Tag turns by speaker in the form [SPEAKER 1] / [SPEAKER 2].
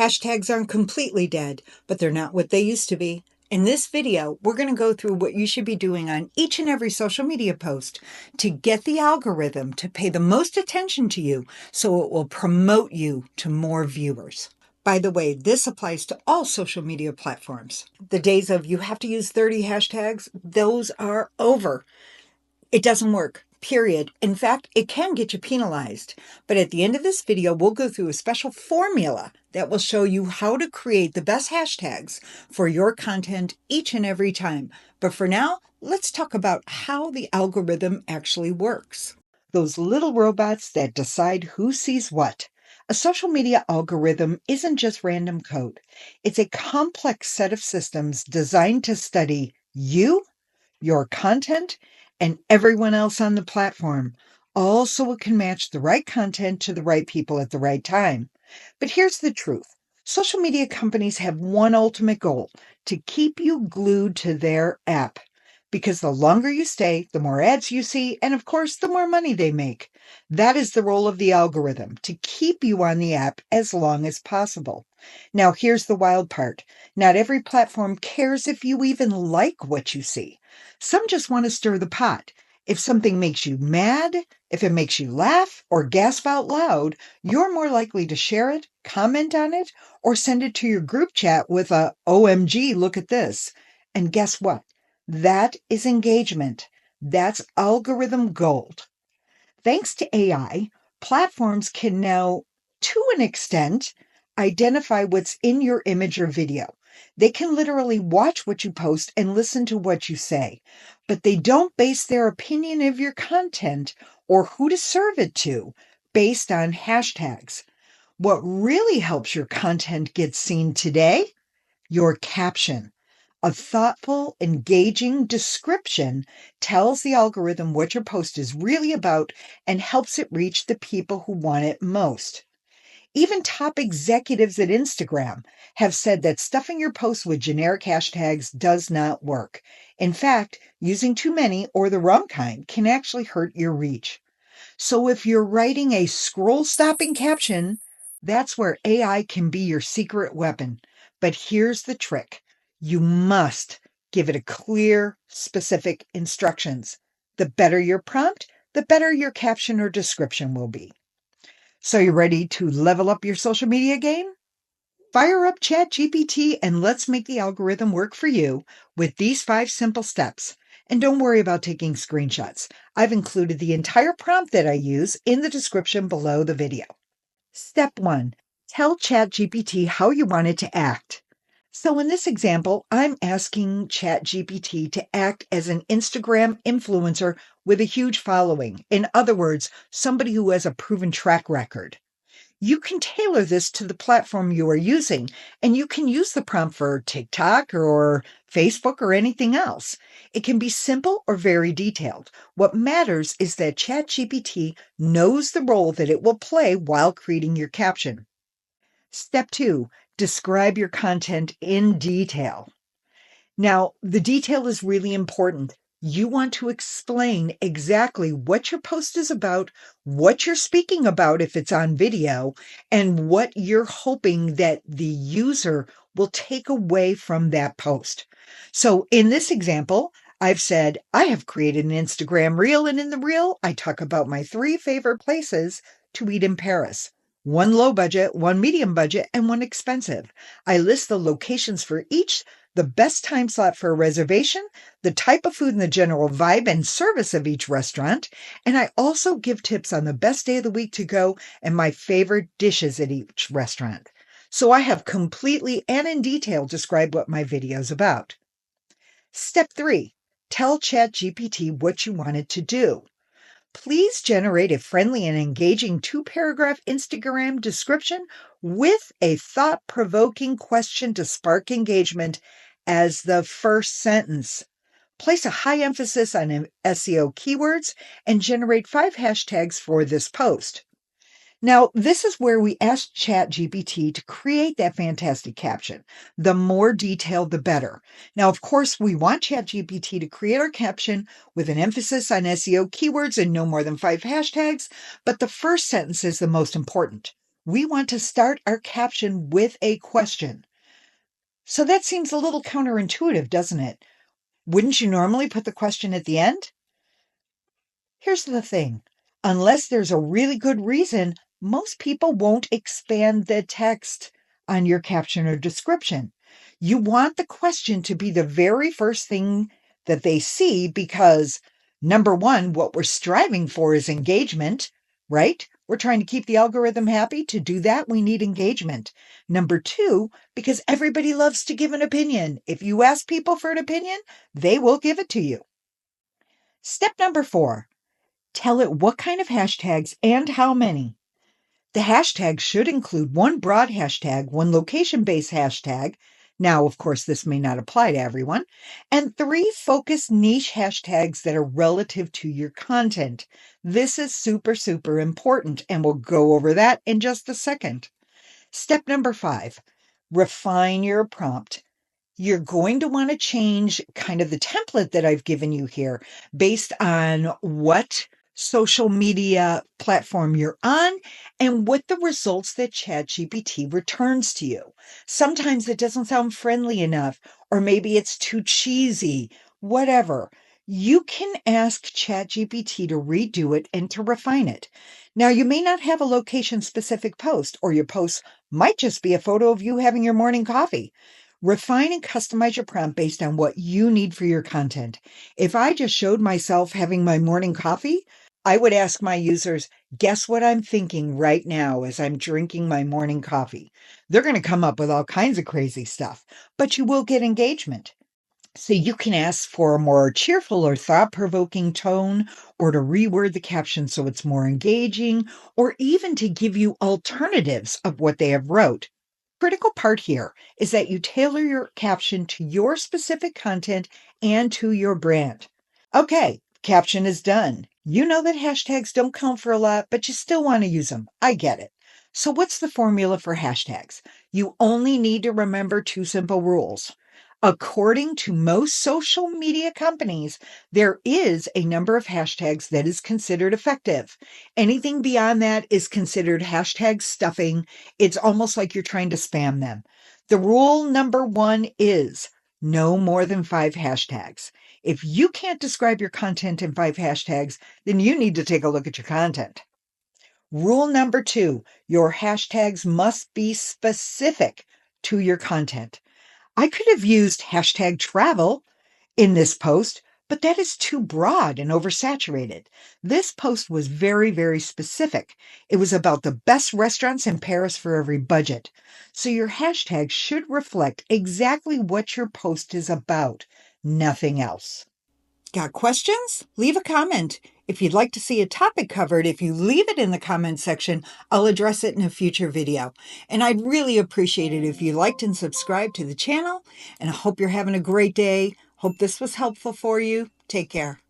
[SPEAKER 1] Hashtags aren't completely dead, but they're not what they used to be. In this video, we're going to go through what you should be doing on each and every social media post to get the algorithm to pay the most attention to you so it will promote you to more viewers. By the way, this applies to all social media platforms. The days of you have to use 30 hashtags, those are over. It doesn't work, period. In fact, it can get you penalized. But at the end of this video, we'll go through a special formula that will show you how to create the best hashtags for your content each and every time. But for now, let's talk about how the algorithm actually works. Those little robots that decide who sees what. A social media algorithm isn't just random code. It's a complex set of systems designed to study you, your content, and everyone else on the platform, all so it can match the right content to the right people at the right time. But here's the truth. Social media companies have one ultimate goal: to keep you glued to their app. Because the longer you stay, the more ads you see, and of course, the more money they make. That is the role of the algorithm, to keep you on the app as long as possible. Now, here's the wild part. Not every platform cares if you even like what you see. Some just want to stir the pot. If something makes you mad, if it makes you laugh or gasp out loud, you're more likely to share it, comment on it, or send it to your group chat with a OMG, look at this. And guess what? That is engagement. That's algorithm gold. Thanks to AI, platforms can now, to an extent, identify what's in your image or video. They can literally watch what you post and listen to what you say, but they don't base their opinion of your content or who to serve it to based on hashtags. What really helps your content get seen today? Your caption. A thoughtful, engaging description tells the algorithm what your post is really about and helps it reach the people who want it most. Even top executives at Instagram have said that stuffing your posts with generic hashtags does not work. In fact, using too many or the wrong kind can actually hurt your reach. So if you're writing a scroll-stopping caption, that's where AI can be your secret weapon. But here's the trick. You must give it a clear, specific instructions. The better your prompt, the better your caption or description will be. So you ready to level up your social media game? Fire up ChatGPT and let's make the algorithm work for you with these 5 simple steps. And don't worry about taking screenshots. I've included the entire prompt that I use in the description below the video. Step 1. Tell ChatGPT how you want it to act. So in this example, I'm asking ChatGPT to act as an Instagram influencer with a huge following. In other words, somebody who has a proven track record. You can tailor this to the platform you are using, and you can use the prompt for TikTok or Facebook or anything else. It can be simple or very detailed. What matters is that ChatGPT knows the role that it will play while creating your caption. Step 2, describe your content in detail. Now, the detail is really important. You want to explain exactly what your post is about, what you're speaking about if it's on video, and what you're hoping that the user will take away from that post. So in this example, I've said, I have created an Instagram reel, and in the reel, I talk about my 3 favorite places to eat in Paris. 1 low budget, 1 medium budget, and 1 expensive. I list the locations for each, the best time slot for a reservation, the type of food and the general vibe and service of each restaurant. And I also give tips on the best day of the week to go and my favorite dishes at each restaurant. So I have completely and in detail described what my video is about. Step 3, tell ChatGPT what you want it to do. Please generate a friendly and engaging 2-paragraph Instagram description with a thought-provoking question to spark engagement as the first sentence. Place a high emphasis on SEO keywords and generate 5 hashtags for this post. Now, this is where we ask ChatGPT to create that fantastic caption. The more detailed, the better. Now, of course, we want ChatGPT to create our caption with an emphasis on SEO keywords and no more than 5 hashtags, but the first sentence is the most important. We want to start our caption with a question. So that seems a little counterintuitive, doesn't it? Wouldn't you normally put the question at the end? Here's the thing. Unless there's a really good reason, most people won't expand the text on your caption or description. You want the question to be the very first thing that they see because, number one, what we're striving for is engagement, right? We're trying to keep the algorithm happy. To do that, we need engagement. Number two, because everybody loves to give an opinion. If you ask people for an opinion, they will give it to you. Step number 4. Tell it what kind of hashtags and how many. The hashtag should include one broad hashtag, one location-based hashtag. Now, of course, this may not apply to everyone. And 3 focused niche hashtags that are relative to your content. This is super, super important, and we'll go over that in just a second. Step number 5, refine your prompt. You're going to want to change kind of the template that I've given you here based on what social media platform you're on and what the results that ChatGPT returns to you. Sometimes it doesn't sound friendly enough, or maybe it's too cheesy, whatever. You can ask ChatGPT to redo it and to refine it. Now, you may not have a location specific post, or your post might just be a photo of you having your morning coffee. Refine and customize your prompt based on what you need for your content. If I just showed myself having my morning coffee, I would ask my users, guess what I'm thinking right now as I'm drinking my morning coffee? They're going to come up with all kinds of crazy stuff, but you will get engagement. So you can ask for a more cheerful or thought-provoking tone, or to reword the caption so it's more engaging, or even to give you alternatives of what they have wrote. Critical part here is that you tailor your caption to your specific content and to your brand. Okay, caption is done. You know that hashtags don't count for a lot, but you still want to use them. I get it. So what's the formula for hashtags? You only need to remember 2 simple rules. According to most social media companies, there is a number of hashtags that is considered effective. Anything beyond that is considered hashtag stuffing. It's almost like you're trying to spam them. The rule number 1 is no more than 5 hashtags. If you can't describe your content in 5 hashtags, then you need to take a look at your content. Rule number 2, your hashtags must be specific to your content. I could have used hashtag travel in this post, but that is too broad and oversaturated. This post was very, very specific. It was about the best restaurants in Paris for every budget. So your hashtag should reflect exactly what your post is about, nothing else. Got questions? Leave a comment. If you'd like to see a topic covered, if you leave it in the comment section, I'll address it in a future video. And I'd really appreciate it if you liked and subscribed to the channel. And I hope you're having a great day. Hope this was helpful for you. Take care.